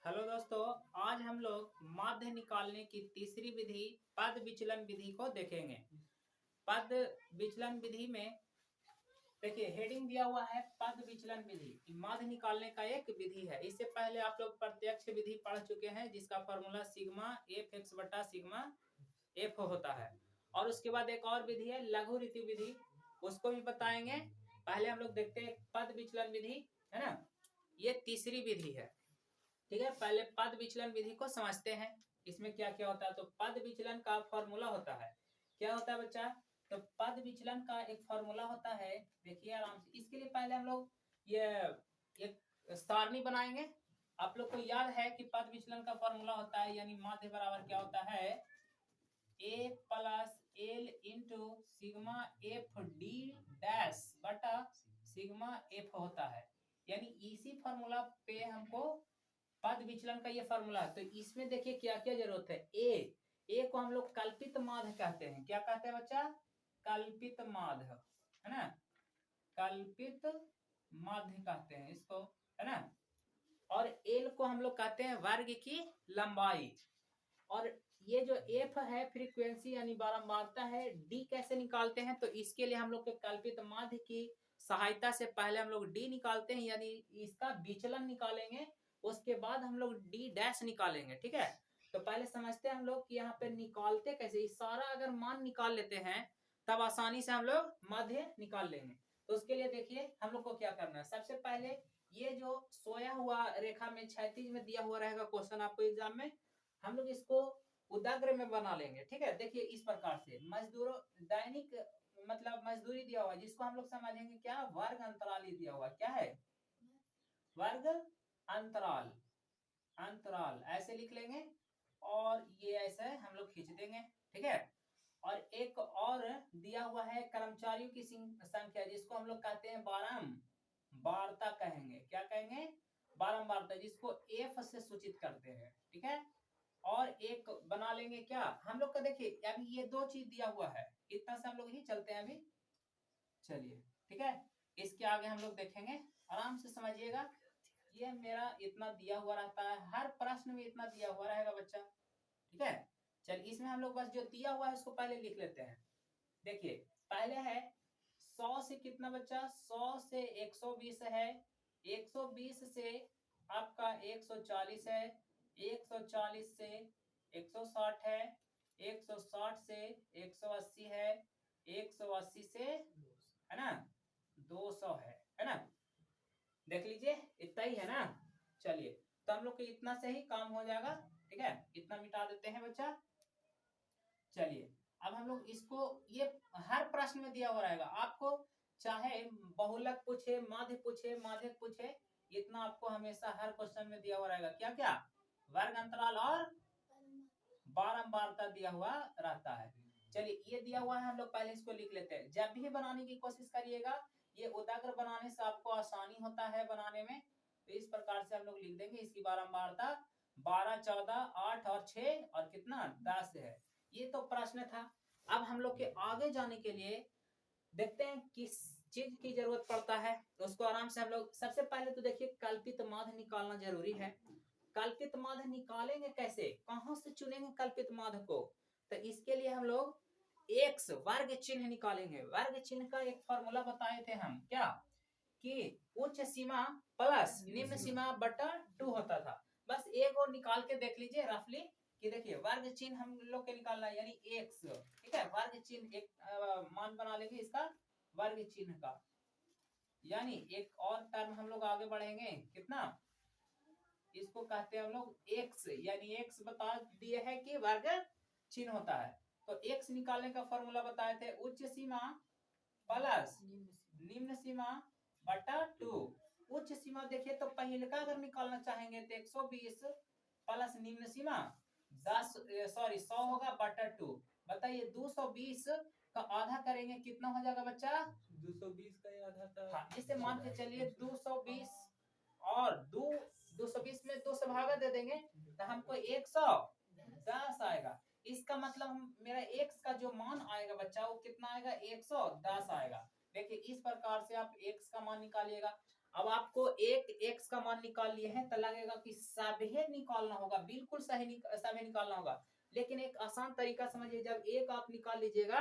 Hello दोस्तों। आज हम लोग माध्य निकालने की तीसरी विधि पद विचलन विधि को देखेंगे। पद विचलन विधि में देखिए हेडिंग दिया हुआ है पद विचलन विधि। माध्य निकालने का एक विधि है। इससे पहले आप लोग प्रत्यक्ष विधि पढ़ चुके हैं जिसका फॉर्मूला सिग्मा एफ एक्स बटा सिग्मा एफ होता है। और उसके बाद एक और विधि है लघु रीति विधि, उसको भी बताएंगे। पहले हम लोग देखते हैं पद विचलन विधि, है ना। ये तीसरी विधि है, ठीक है। पहले पद विचलन विधि को समझते हैं। इसमें क्या क्या होता है। तो पद विचलन का फॉर्मूला होता है, क्या होता है बच्चा। तो पद विचलन का एक फॉर्मूला होता है, देखिए आराम से। इसके लिए पहले हम लोग ये एक सारणी बनाएंगे। आप लोग को याद है कि पद विचलन का फॉर्मूला होता है यानी माध्य बराबर क्या होता है, A plus L into sigma F D dash बटा सिग्मा एफ होता है। यानी इसी फॉर्मूला पे हमको पद विचलन का ये फॉर्मूला है। तो इसमें देखिए क्या क्या जरूरत है। ए को हम लोग कल्पित माध्य कहते हैं। क्या कहते हैं बच्चा, कल्पित माध्य, है ना। कल्पित माध्य कहते हैं इसको, है ना। और एल को हम लोग कहते हैं वर्ग की लंबाई। और ये जो एफ है फ्रीक्वेंसी यानी बारंबारता है। डी कैसे निकालते हैं, तो इसके लिए हम लोग के कल्पित माध्य की सहायता से पहले हम लोग डी निकालते हैं यानी इसका विचलन निकालेंगे। उसके बाद हम लोग डी डैश निकालेंगे, ठीक है। तो पहले समझते हैं हम लोग कि यहाँ पे निकालते कैसे। सारा अगर मान निकाल लेते हैं तब आसानी से हम लोग माध्य निकाल लेंगे। तो उसके लिए देखिए हम लोग को क्या करना है। सबसे पहले ये जो सोया हुआ रेखा में क्षैतिज में दिया हुआ रहेगा क्वेश्चन आपको एग्जाम में, हम लोग इसको उदाग्र में बना लेंगे, ठीक है। देखिए इस प्रकार से मजदूरों दैनिक मतलब मजदूरी दिया हुआ जिसको हम लोग समझेंगे क्या, वर्ग अंतराल ही दिया हुआ। क्या है, वर्ग अंतराल। अंतराल ऐसे लिख लेंगे और ये ऐसे हम लोग खींच देंगे, ठीक है। और एक और दिया हुआ है कर्मचारियों की संख्या जिसको हम लोग कहते हैं बारंबारता कहेंगे। क्या कहेंगे, बारंबारता, जिसको एफ से सूचित करते हैं, ठीक है। और एक बना लेंगे क्या हम लोग का, देखिए अभी ये दो चीज दिया हुआ है, इतना से हम लोग ही चलते हैं अभी। चलिए ठीक है, इसके आगे हम लोग देखेंगे, आराम से समझिएगा। ये मेरा इतना दिया हुआ रहता है, हर प्रश्न में इतना दिया हुआ रहेगा बच्चा, ठीक है। चलिए इसमें हम लोग बस जो दिया हुआ है उसको पहले लिख लेते हैं। देखिए पहले है 100 से कितना बच्चा, 100 से 120 है, 120 से आपका 140 है, 140 से 160 है, 160 से 180 है, 180 से, है ना, 200 है ना। देख लीजिए इतना ही है ना। चलिए तो हम लोग के इतना से ही काम हो जाएगा, ठीक है। इतना मिटा देते हैं बच्चा। चलिए अब हम लोग इसको, ये हर प्रश्न में दिया हुआ रहेगा आपको, चाहे बहुलक पूछे, माध्य पूछे, माध्यक पूछे, इतना आपको हमेशा हर क्वेश्चन में दिया हुआ रहेगा। क्या क्या, वर्ग अंतराल और बारंबारता दिया हुआ रहता है। चलिए ये दिया हुआ है, हम लोग पहले इसको लिख लेते हैं। जब भी बनाने की कोशिश करिएगा, ये उदाग्र बनाने से आपको आसानी होता है बनाने में। तो इस प्रकार से हम लोग लिख देंगे इसकी बारंबारता 12, 14, 8 और 6 और कितना 10 है। ये तो प्रश्न था। अब हम लोग के आगे जाने के लिए देखते हैं किस चीज की जरूरत पड़ता है, तो उसको आराम से हम लोग, सबसे पहले तो देखिए कल्पित माध्य निकालना जरूरी है। कल्पित माध्य निकालेंगे कैसे, कहां से चुनेंगे कल्पित माध्य को, तो इसके लिए हम लोग एक्स वर्ग चिन्ह निकालेंगे। वर्ग चिन्ह का एक फॉर्मूला बताए थे हम, क्या कि उच्च सीमा प्लस निम्न सीमा बटा 2 होता था। बस एक और निकाल के देख लीजिए रफली कि देखिए वर्ग चिन्ह हम लोग के निकालना है यानी एक्स, ठीक है। वर्ग चिन्ह एक मान बना लेंगे इसका वर्ग चिन्ह का, यानी एक और टर्म हम लोग आगे बढ़ेंगे कितना, इसको कहते हैं हम लोग एक्स, यानी एक्स बता दिए है कि वर्ग चिन्ह होता है। तो एक्स निकालने का फॉर्मूला बताए थे उच्च सीमा प्लस निम्न सीमा बटा 2। उच्च सीमा देखिए तो पहले का अगर निकालना चाहेंगे तो 120 प्लस निम्न सीमा 100 होगा बटा 2। बताइए 220 का आधा करेंगे कितना हो जाएगा बच्चा, 220 का ही आधा था। हाँ, इसे मान के चलिए 220 और 220 में 2 से भागा दे देंगे तो हमको 110 आएगा। इसका मतलब मेरा एक्स का जो मान आएगा बच्चा वो कितना आएगा, 110 आएगा। देखिए इस प्रकार से आप एक्स का मान निकालिएगा। अब आपको एक x का मान निकाल लिए हैं तो लगेगा कि सभी निकालना होगा, बिल्कुल सही सभी निकालना होगा। लेकिन एक आसान तरीका समझिए, जब एक आप निकाल लीजिएगा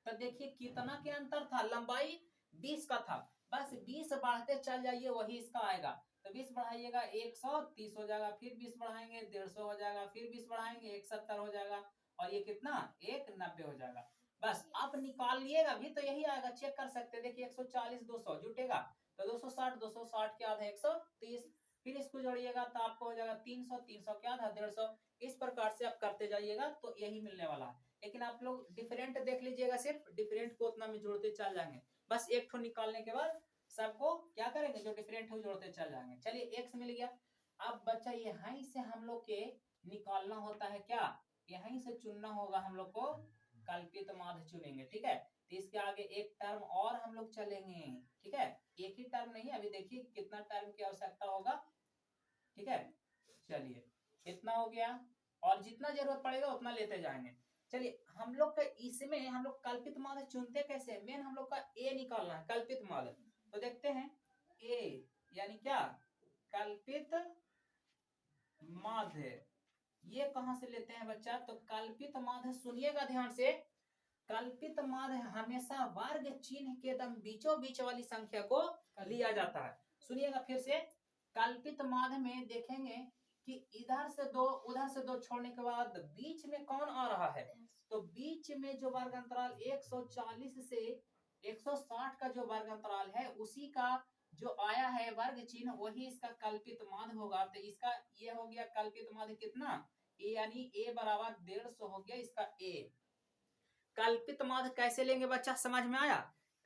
तो देखिए कितना के अंतर था, लंबाई 20 का था, बस 20 बढ़ाते चल जाइए वही इसका आएगा। तो 20 बढ़ाइएगा 130 हो जाएगा, फिर 20 बढ़ाएंगे 150 हो जाएगा, फिर 20 बढ़ाएंगे 170 हो जाएगा, और ये कितना 190 हो जाएगा। बस आप निकाल लिएगा भी तो यही आएगा, चेक कर सकते हैं। देखिए 140 200 जुटेगा तो 260 260 के आधा 130, फिर इसको जोड़िएगा तो आपको हो जाएगा 300 300 के आधा 150। इस प्रकार से आप करते जाइएगा तो यही मिलने वाला है। लेकिन आप लोग डिफरेंट देख लीजिएगा, सिर्फ डिफरेंट को उतना में जोड़ते चल जाएंगे, बस एक ठो निकालने के बाद सबको क्या करेंगे, जो डिफरेंट है जोड़ते चल जाएंगे। चलिए एक्स मिल गया। अब बच्चा यहीं से हम लोग के निकालना होता है क्या, यहीं से चुनना होगा हम लोग को, कल्पित माध्य चुनेंगे, ठीक है। तो इसके आगे एक टर्म और हम लोग चलेंगे, ठीक है, एक ही टर्म नहीं, अभी देखिए कितना टर्म की आवश्यकता होगा, ठीक है। चलिए इतना हो गया, और जितना जरूरत पड़ेगा उतना लेते जाएंगे। चलिए हम लोग का इसमें हम लोग कल्पित माध्य चुनते कैसे, मेन हम लोग का ए निकालना है, कल्पित माध्य। तो देखते हैं ए यानी क्या, कल्पित माध्य, ये कहां से लेते हैं बच्चा, तो कल्पित माध्य सुनिएगा ध्यान से, कल्पित माध्य हमेशा वर्ग चिन्ह के एकदम बीचों बीच वाली संख्या को लिया जाता है। सुनिएगा फिर से, कल्पित माध्य में देखेंगे कि इधर से दो उधर से दो छोड़ने के बाद बीच में कौन आ रहा है, तो बीच में जो वर्ग अंतराल 140 से 160 का जो वर्ग अंतराल है उसी का जो आया है वर्ग चिन्ह वही इसका कल्पित माध्य होगा। तो इसका ये हो गया कल्पित माध्य कितना, ए यानी ए बराबर 150 हो गया इसका ए। कल्पित माध्य कैसे लेंगे बच्चा, समझ में आया।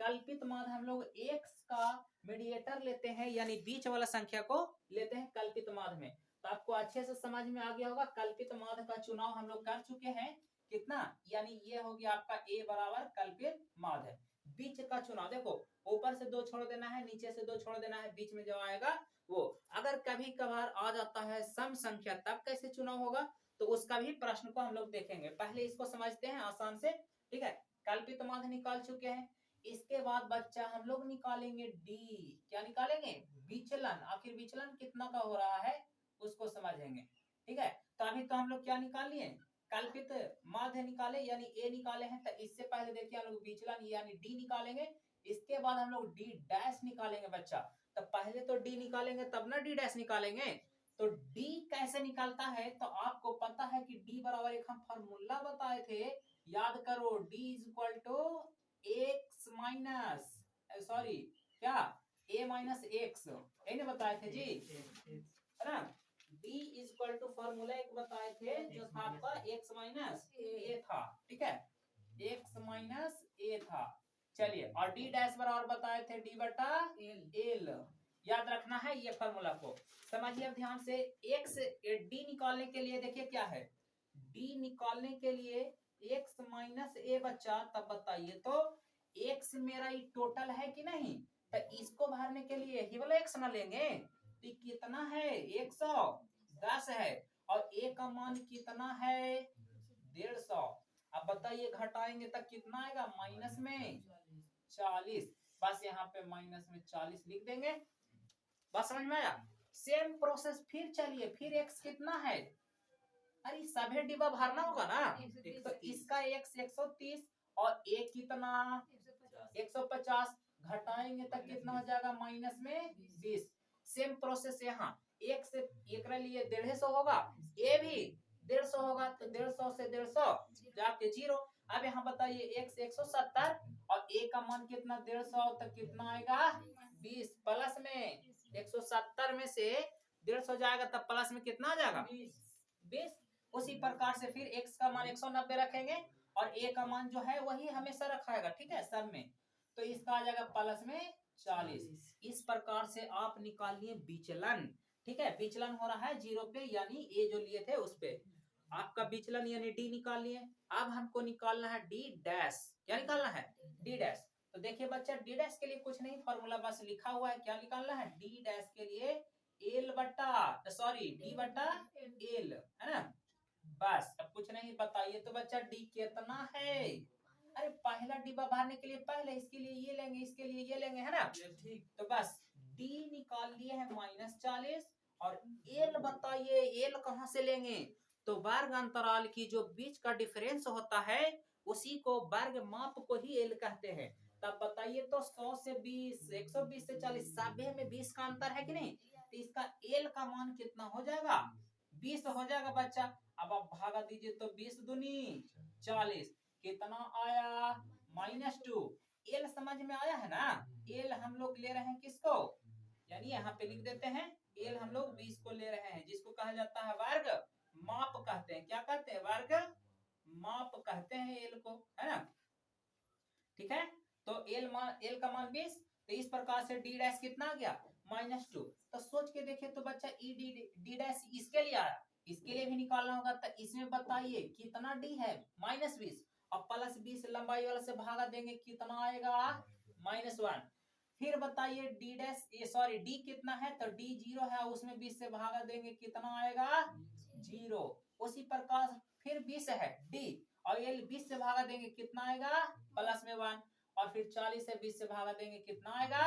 कल्पित माध्य हम लोग x का मीडिएटर लेते हैं, यानी बीच वाला संख्या को लेते हैं कल्पित माध्य में। तो आपको अच्छे से समझ में आ गया होगा, कल्पित माध्य का चुनाव हम लोग कर चुके हैं कितना, यानी ये हो गया आपका a बराबर कल्पित माध्य। बीच का चुनाव देखो, ऊपर से दो छोड़ देना है, नीचे से दो छोड़ देना है, बीच में जो आएगा वो। अगर कभी कभार आ जाता है सम संख्या तब कैसे चुनाव होगा, तो उसका भी प्रश्न को हम लोग देखेंगे। पहले इसको समझते हैं आसान से, ठीक है। कल्पित माध्य निकाल चुके हैं, इसके बाद बच्चा हम लोग निकालेंगे डी, क्या निकालेंगे, विचलन। आखिर विचलन कितना का हो रहा है उसको समझेंगे, ठीक है। तो अभी तो हम लोग क्या निकाल लिए, कल्पित माध्य निकाले यानी ए निकाले हैं, तो इससे पहले देखिए हम लोग विचलन यानी डी निकालेंगे, इसके बाद हम लोग डी डैश निकालेंगे बच्चा। तो पहले तो डी निकालेंगे तब ना डी डैश निकालेंगे। तो डी कैसे निकालता है, तो आपको पता है कि डी बराबर एक हम फॉर्मूला बताए थे, याद करो, d is equal to x minus sorry क्या a माइनस एक्स, यही बताए थे जी, है ना। d is equal to formula एक बताए थे जो था आपका x माइनस a था, ठीक है, x माइनस a था। चलिए और d डैश बराबर बताए थे d बटा l, याद रखना है ये फॉर्मूला को। समझिए अब ध्यान से, x d निकालने के लिए देखिए क्या है, d निकालने के लिए x माइनस ए बच्चा, तब बताइए तो x मेरा ये टोटल है कि नहीं, तो इसको भरने के लिए यही वाला x ना लेंगे, तो कितना है 110 है, और a का मान कितना है 150। अब बताइए घटाएंगे तब कितना आएगा, माइनस में 40, बस यहाँ पे माइनस में 40 लिख देंगे, बस समझ में आया। सेम प्रोसेस फिर चलिए, फिर x कितना है, अरे सभी डिब्बा भरना होगा ना, तो इसका x 130 और एक कितना 150, घटाएंगे तक कितना हो जाएगा माइनस में 20। सेम प्रोसेस यहाँ, एक से एक लिए 150 होगा, ए भी 150 होगा, तो 150 से 150 जाके 0। अब यहाँ बताइए x 170 और a का मान कितना 150, तक कितना आएगा 20, प्लस में 170 में से 150 जाएगा तब प्लस में कितना आ जाएगा 20। उसी प्रकार से फिर x का मान 190 रखेंगे और a का मान जो है वही हमेशा रखाएगा, ठीक है, सब में, तो इसका आ जाएगा प्लस में 40। इस प्रकार से आप निकालिए विचलन, ठीक है, विचलन हो रहा है 0 पे, यानी a जो लिए थे उस पे आपका विचलन यानी d निकाल लिए। अब हमको निकालना है d डैश, क्या निकालना है d डैश। तो देखिए बच्चा d डैश के लिए कुछ नहीं, फॉर्मूला बस लिखा हुआ है, क्या निकालना है d डैश के लिए l बटा सॉरी d बटा l, है ना, बस अब कुछ नहीं। बताइए तो बच्चा d कितना है, अरे पहला डिब्बा भरने के लिए पहले इसके लिए ये लेंगे, इसके लिए ये लेंगे, है ना, तो बस डी निकाल लिए हैं -40 और एल बताइए एल कहां से लेंगे? तो वर्ग अंतराल की जो बीच का डिफरेंस होता है उसी को वर्ग माप को ही एल कहते हैं। तब बताइए तो 100 से 20, 120 से 40 सभी में 20 का अंतर है कि नहीं? तो इसका एल का मान कितना हो जाएगा? 20 हो जाएगा बच्चा। अब आप भागा दीजिए तो 20 दूनी 40 कितना आया? -2। एल समझ में आया है ना? एल हम लोग ले रहे हैं किसको? यानी यहाँ पे लिख देते हैं एल हम लोग 20 को ले रहे हैं, जिसको कहा जाता है वर्ग माप कहते हैं। क्या कहते हैं? वर्ग माप कहते हैं एल को, है ना? ठीक है, तो एल का मान 20। तो इस प्रकार से डी डैश कितना आ गया? -2। तो सोच के देखिए तो बच्चा ई डी डैश इसके लिए आया, इसके लिए भी निकालना होगा। तो इसमें बताइए कितना डी है? -20 और +20 लंबाई वाला से भागा देंगे कितना आएगा? -1। फिर बताइए डी डैश सॉरी डी कितना है? तो डी 0 है, उसमें 20 से भागा देंगे कितना आएगा? 0। उसी प्रकार फिर 20 है डी और ये 20 से भागा देंगे कितना आएगा? +1। और फिर 40 से 20 से भागा देंगे कितना आएगा?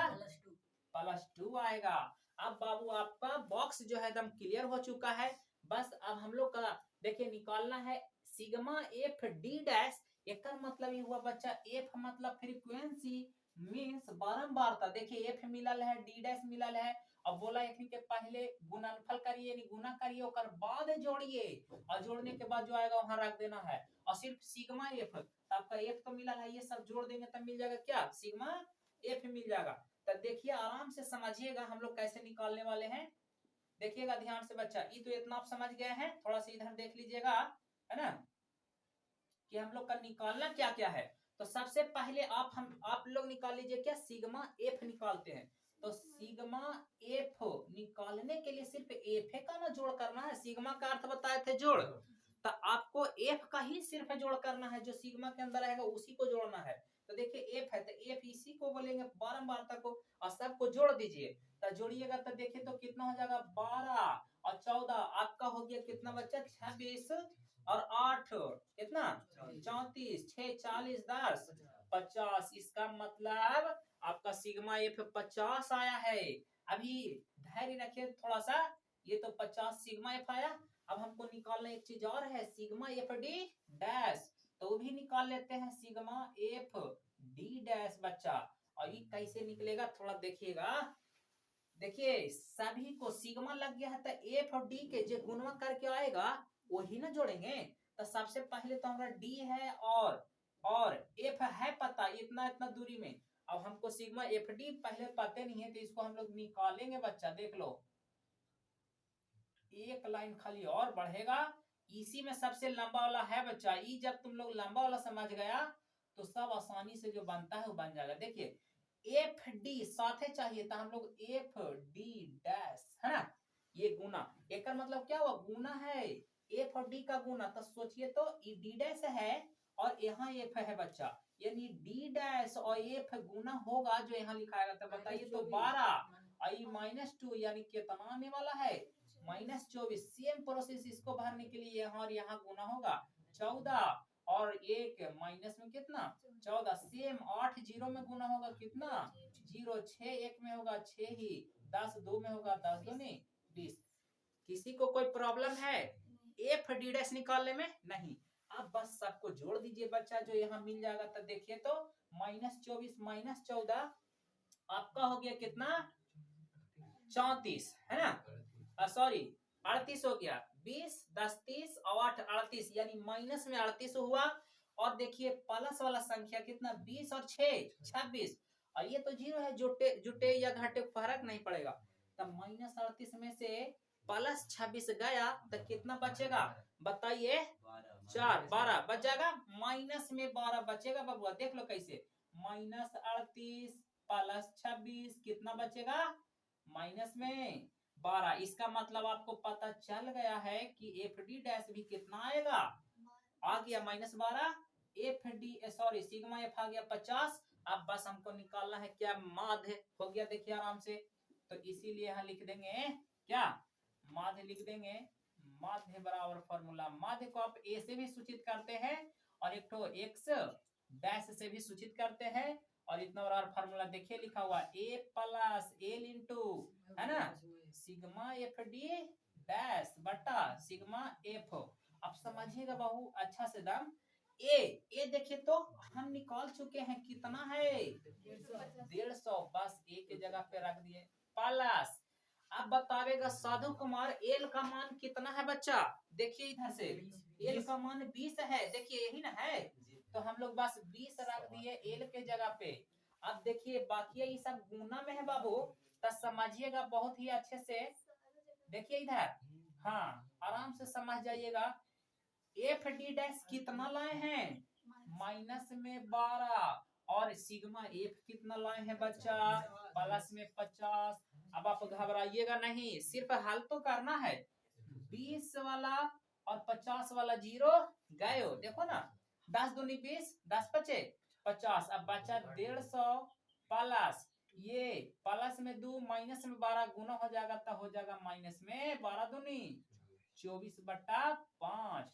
+2 आएगा। अब बाबू आपका बॉक्स जो है एकदम क्लियर हो चुका है। बस अब हम लोग का देखिए निकालना है सिग्मा एफ डी डैश। एक मतलब ये हुआ बच्चा एफ मतलब फ्रीक्वेंसी मीन्स बारंबारता। देखिए एफ मिलल है, डी डैश मिलल है। अब बोला एक के पहले गुणनफल करिए यानी गुना करिए और बाद जोड़िए और जोड़ने के बाद जो आएगा वहां रख देना है। और सिर्फ सिग्मा एफ आपका एफ तो मिला है, ये सब जोड़ देंगे तब मिल जाएगा क्या? सिग्मा एफ मिल जाएगा। तो देखिए आराम से समझिएगा हम लोग कैसे निकालने वाले हैं। देखिएगा ध्यान से बच्चा, ये तो इतना आप समझ गए हैं, थोड़ा सा इधर देख लीजिएगा, है ना, कि हम लोग का निकालना क्या क्या है। तो सबसे पहले आप लोग निकाल लीजिए क्या? सिग्मा एफ निकालते हैं। तो सिग्मा एफ निकालने के लिए सिर्फ एफ का ना जोड़ करना है। सिग्मा का अर्थ बताए थे जोड़, तो आपको एफ का ही सिर्फ जोड़ करना है, जो सिग्मा के अंदर रहेगा उसी को जोड़ना है। तो देखिए एफ है तो एफ इसी को बोलेंगे बारंबारता को और सबको जोड़ दीजिए। तो जोड़िएगा तो देखिए तो कितना हो जाएगा? 12 और 14 आपका हो गया कितना बच्चा? 26 और 8 कितना? 34, 6, 40, 10, 50। इसका मतलब आपका सिग्मा एफ 50 आया है। अभी धैर्य रखिए थोड़ा सा, ये तो 50 सिग्मा एफ आया। अब हमको निकालना एक चीज और है, सिग्मा एफ डी डैश। तो भी निकाल लेते हैं सिग्मा एफ डी डैश बच्चा। और ये कैसे निकलेगा थोड़ा देखिएगा। देखिए सभी को सिग्मा लग गया है तो एफ और डी के जो गुणा करके आएगा वही ना जोड़ेंगे। तो सबसे पहले तो हमारा डी है और एफ है पता इतना इतना दूरी में। अब हमको सिग्मा एफ डी पहले पते नहीं है तो इसको हम लोग निकालेंगे बच्चा। देख लो एक लाइन खाली और बढ़ेगा, इसी में सबसे लंबा वाला है बच्चा। ई जब तुम लोग लंबा वाला समझ गया तो सब आसानी से जो बनता है वो बन जाएगा। देखिए एफ डी साथे चाहिए तो हम लोग एफ डी डैश, है ना, ये गुना। एक मतलब क्या हुआ? गुना है, एफ और डी का गुना। तो सोचिए तो ई डी डैश है और यहाँ एफ है बच्चा, यानी डी डैश और एफ गुना होगा जो यहाँ लिखाएगा। तो बताइए तो 12 और -2 यानी कितना आने वाला है? -24। सेम प्रोसेस इसको भरने के लिए यहाँ और यहाँ गुना होगा 14 और एक माइनस में कितना? 14। सेम 8 0 में गुना होगा कितना? 0। 6 1 में होगा 6 ही। 10 2 में होगा 10 2 नहीं 20। किसी को कोई प्रॉब्लम है एफ डी डैश निकालने में? नहीं। अब बस सबको जोड़ दीजिए बच्चा, जो यहाँ मिल जाएगा। तो देखिए तो -24 -14 आपका हो गया कितना? 34, है ना, सॉरी 38 हो गया। 20 10 30 और 8 38 यानी माइनस में 38 हुआ। और देखिए प्लस वाला संख्या कितना? 20 और 6 26 और ये तो 0 है, जुटे या घटे फर्क नहीं पड़ेगा। तब -38 में से +26 गया तो कितना बचेगा बताइए? 4 12 बच जाएगा। माइनस में 12 बचेगा बबुआ, देख लो कैसे। -38 +26 कितना बचेगा? माइनस में 12। इसका मतलब आपको पता चल गया है कि एफ डी डैश भी कितना आएगा? आ गया -12। F D sorry sigma F आ गया 50। अब बस हमको निकालना है क्या? माध्य हो गया। देखिए आराम से, तो इसीलिए यहाँ लिख देंगे क्या? माध्य लिख देंगे। माध्य बराबर फॉर्मूला, माध्य को आप ए से भी सूचित करते हैं और एक तो एक्स डैश से भी सूचित करते हैं और इतना बड़ा फार्मूला देखिए लिखा हुआ ए प्लस एल इंटू, है ना, सिग्मा एफ डी डैश बटा सिग्मा एफ। अब समझिएगा बहु अच्छा से दम, ए देखिए तो हम निकाल चुके हैं, कितना है 150, बस ए के जगह पे रख दिए प्लस। अब बतावेगा साधु कुमार एल का मान कितना है बच्चा, देखिए इधर से एल का मान 20 है, देखिए यही ना है, तो हम लोग बस 20 रख दिए एल के जगह पे। अब देखिए बाकी ये सब गुना में है बाबू, तो समझिएगा बहुत ही अच्छे से, देखिए इधर, हाँ आराम से समझ जाइएगा। एफ डी डैश कितना लाए हैं, माइनस में 12, और सिग्मा एफ कितना लाए हैं बच्चा, प्लस में 50। अब आप घबराइएगा नहीं, सिर्फ हल तो करना है। 20 वाला और 50 वाला जीरो गए हो, देखो ना, 10 दूनी 20, 10 पचे 50, अब बचा 150 प्लस ये प्लस में 2 माइनस में 12 गुना हो जाएगा, तो हो जाएगा माइनस में 12 दूनी 24/5।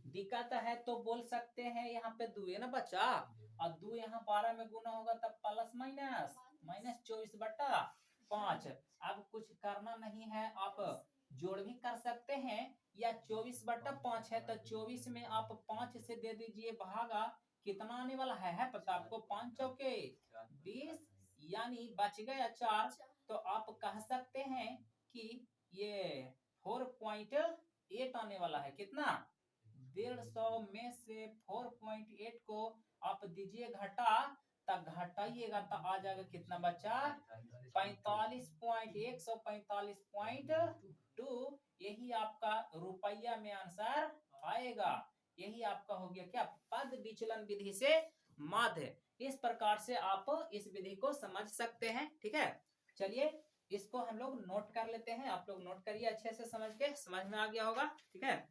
दिक्कत है तो बोल सकते हैं यहाँ पे 2 है ना बच्चा, और 2 यहाँ 12 में गुना होगा तब प्लस माइनस माइनस 24/5। अब कुछ करना नहीं है, आप जोड़ भी कर सकते हैं, या 24/5 है तो 24 में आप 5 से दे दीजिए भागा, कितना आने वाला है पता आपको, 5 चौके 20, यानी बच गया 4। तो आप कह सकते हैं कि ये 4.8 आने वाला है, कितना 150 में से 4.8 को आप दीजिए घटा, तब घटाइएगा तो आ जाएगा कितना बच्चा 145.2, यही आपका रुपया में आंसर आएगा। यही आपका हो गया क्या, पद विचलन विधि से माध्य। इस प्रकार से आप इस विधि को समझ सकते हैं, ठीक है। चलिए इसको हम लोग नोट कर लेते हैं, आप लोग नोट करिए अच्छे से, समझ में आ गया होगा, ठीक है।